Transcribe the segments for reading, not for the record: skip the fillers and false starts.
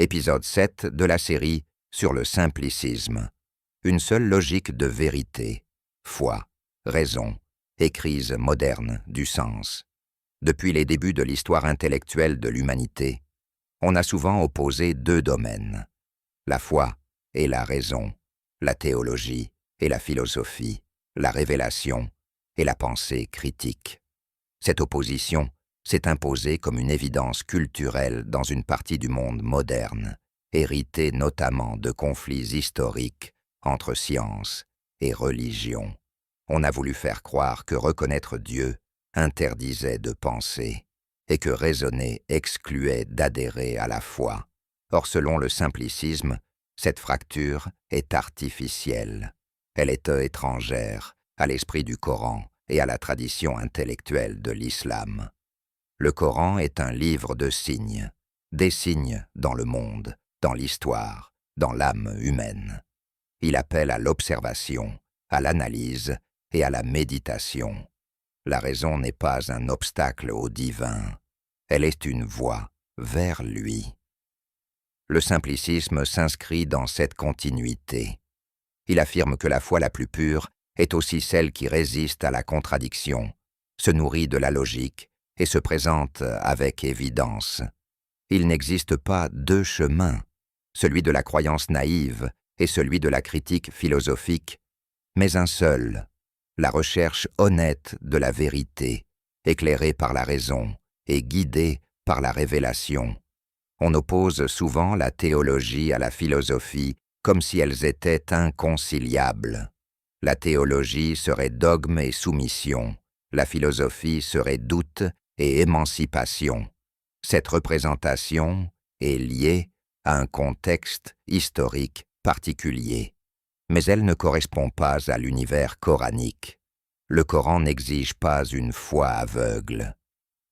épisode 7 de la série sur le simplicisme. Une seule logique de vérité, foi, raison et crise moderne du sens. Depuis les débuts de l'histoire intellectuelle de l'humanité, on a souvent opposé deux domaines, la foi et la raison, la théologie et la philosophie, la révélation et la pensée critique. Cette opposition s'est imposée comme une évidence culturelle dans une partie du monde moderne, héritée notamment de conflits historiques entre science et religion. On a voulu faire croire que reconnaître Dieu interdisait de penser et que raisonner excluait d'adhérer à la foi. Or, selon le simplicisme, cette fracture est artificielle. Elle est étrangère à l'esprit du Coran et à la tradition intellectuelle de l'islam. Le Coran est un livre de signes, des signes dans le monde, dans l'histoire, dans l'âme humaine. Il appelle à l'observation, à l'analyse et à la méditation. La raison n'est pas un obstacle au divin, elle est une voie vers lui. Le simplicisme s'inscrit dans cette continuité. Il affirme que la foi la plus pure est aussi celle qui résiste à la contradiction, se nourrit de la logique et se présente avec évidence. Il n'existe pas deux chemins, celui de la croyance naïve et celui de la critique philosophique, mais un seul, la recherche honnête de la vérité, éclairée par la raison et guidée par la révélation. On oppose souvent la théologie à la philosophie comme si elles étaient inconciliables. La théologie serait dogme et soumission, la philosophie serait doute et émancipation. Cette représentation est liée à un contexte historique particulier, mais elle ne correspond pas à l'univers coranique. Le Coran n'exige pas une foi aveugle.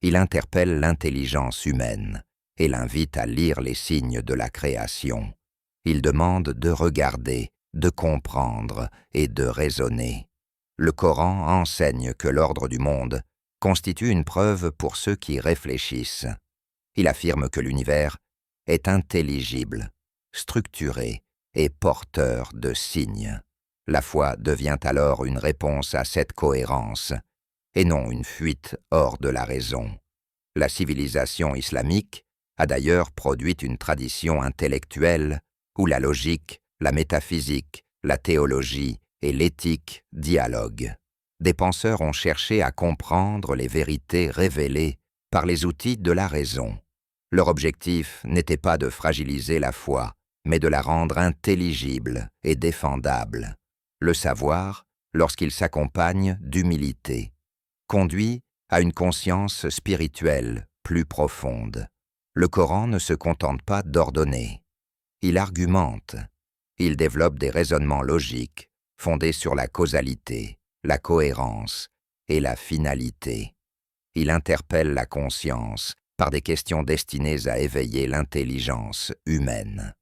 Il interpelle l'intelligence humaine et l'invite à lire les signes de la création. Il demande de regarder, de comprendre et de raisonner. Le Coran enseigne que l'ordre du monde constitue une preuve pour ceux qui réfléchissent. Il affirme que l'univers est intelligible, structuré et porteur de signes. La foi devient alors une réponse à cette cohérence, et non une fuite hors de la raison. La civilisation islamique a d'ailleurs produit une tradition intellectuelle où la logique, la métaphysique, la théologie et l'éthique dialoguent. Des penseurs ont cherché à comprendre les vérités révélées par les outils de la raison. Leur objectif n'était pas de fragiliser la foi, mais de la rendre intelligible et défendable. Le savoir, lorsqu'il s'accompagne d'humilité, conduit à une conscience spirituelle plus profonde. Le Coran ne se contente pas d'ordonner. Il argumente. Il développe des raisonnements logiques fondés sur la causalité, la cohérence et la finalité. Il interpelle la conscience par des questions destinées à éveiller l'intelligence humaine.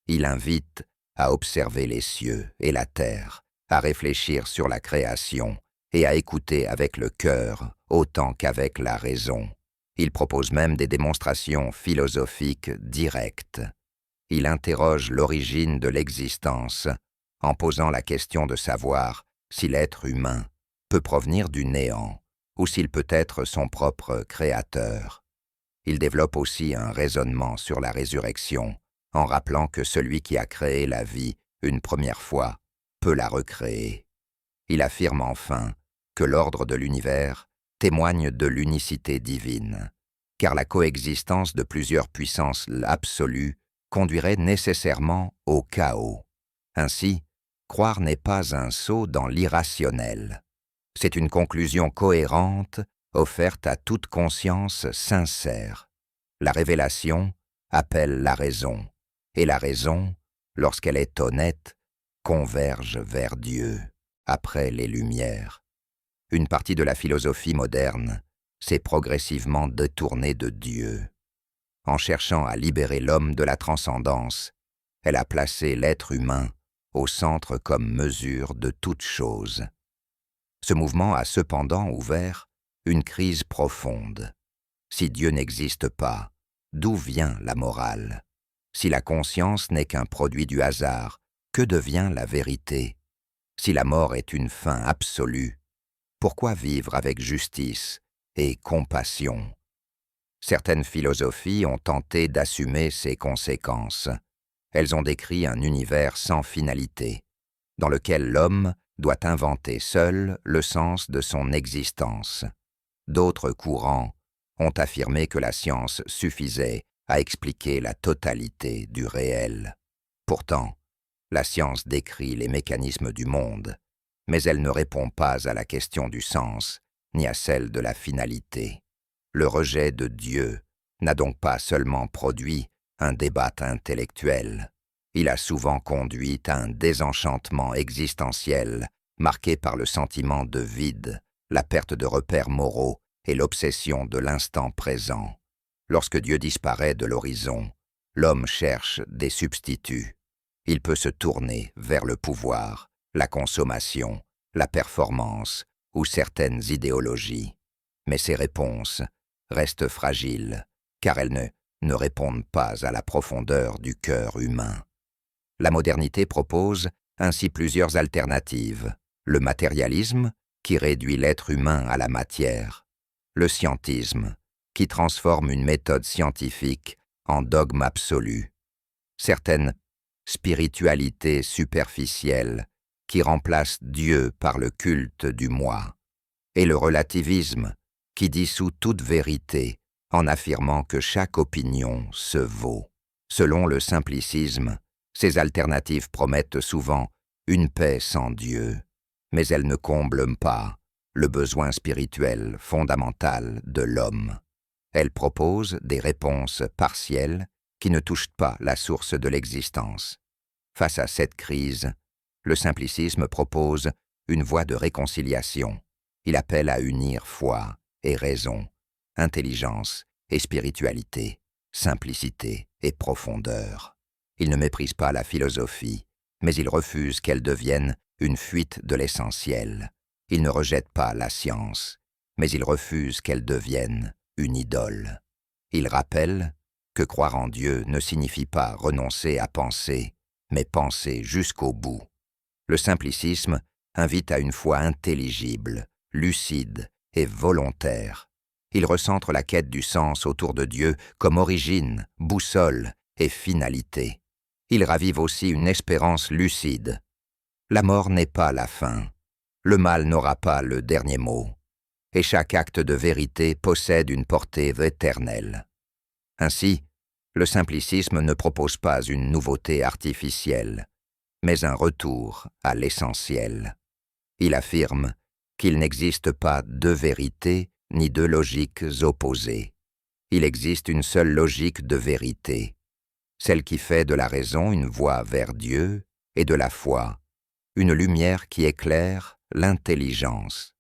Il invite à observer les cieux et la terre, à réfléchir sur la création et à écouter avec le cœur autant qu'avec la raison. Il propose même des démonstrations philosophiques directes. Il interroge l'origine de l'existence en posant la question de savoir si l'être humain peut provenir du néant ou s'il peut être son propre créateur. Il développe aussi un raisonnement sur la résurrection en rappelant que celui qui a créé la vie une première fois peut la recréer. Il affirme enfin que l'ordre de l'univers témoigne de l'unicité divine, car la coexistence de plusieurs puissances absolues conduirait nécessairement au chaos. Ainsi, croire n'est pas un saut dans l'irrationnel. C'est une conclusion cohérente offerte à toute conscience sincère. La révélation appelle la raison, et la raison, lorsqu'elle est honnête, converge vers Dieu, après les Lumières. Une partie de la philosophie moderne s'est progressivement détournée de Dieu. En cherchant à libérer l'homme de la transcendance, elle a placé l'être humain au centre comme mesure de toute chose. Ce mouvement a cependant ouvert une crise profonde. Si Dieu n'existe pas, d'où vient la morale? Si la conscience n'est qu'un produit du hasard, que devient la vérité? Si la mort est une fin absolue, pourquoi vivre avec justice et compassion? Certaines philosophies ont tenté d'assumer ces conséquences. Elles ont décrit un univers sans finalité, dans lequel l'homme doit inventer seul le sens de son existence. D'autres courants ont affirmé que la science suffisait à expliquer la totalité du réel. Pourtant, la science décrit les mécanismes du monde, mais elle ne répond pas à la question du sens, ni à celle de la finalité. Le rejet de Dieu n'a donc pas seulement produit un débat intellectuel. Il a souvent conduit à un désenchantement existentiel marqué par le sentiment de vide, la perte de repères moraux et l'obsession de l'instant présent. Lorsque Dieu disparaît de l'horizon, l'homme cherche des substituts. Il peut se tourner vers le pouvoir, la consommation, la performance ou certaines idéologies. Mais ces réponses restent fragiles, car elles ne répondent pas à la profondeur du cœur humain. La modernité propose ainsi plusieurs alternatives. Le matérialisme, qui réduit l'être humain à la matière. Le scientisme, qui transforme une méthode scientifique en dogme absolu. Certaines spiritualités superficielles, qui remplacent Dieu par le culte du moi. Et le relativisme, qui dissout toute vérité en affirmant que chaque opinion se vaut. Selon le simplicisme, ces alternatives promettent souvent une paix sans Dieu, mais elles ne comblent pas le besoin spirituel fondamental de l'homme. Elles proposent des réponses partielles qui ne touchent pas la source de l'existence. Face à cette crise, le simplicisme propose une voie de réconciliation. Il appelle à unir foi et raison, intelligence et spiritualité, simplicité et profondeur. Il ne méprise pas la philosophie, mais il refuse qu'elle devienne une fuite de l'essentiel. Il ne rejette pas la science, mais il refuse qu'elle devienne une idole. Il rappelle que croire en Dieu ne signifie pas renoncer à penser, mais penser jusqu'au bout. Le simplicisme invite à une foi intelligible, lucide et volontaire. Il recentre la quête du sens autour de Dieu comme origine, boussole et finalité. Il ravive aussi une espérance lucide. La mort n'est pas la fin. Le mal n'aura pas le dernier mot. Et chaque acte de vérité possède une portée éternelle. Ainsi, le simplicisme ne propose pas une nouveauté artificielle, mais un retour à l'essentiel. Il affirme qu'il n'existe pas deux vérités ni deux logiques opposées. Il existe une seule logique de vérité, celle qui fait de la raison une voie vers Dieu et de la foi une lumière qui éclaire l'intelligence.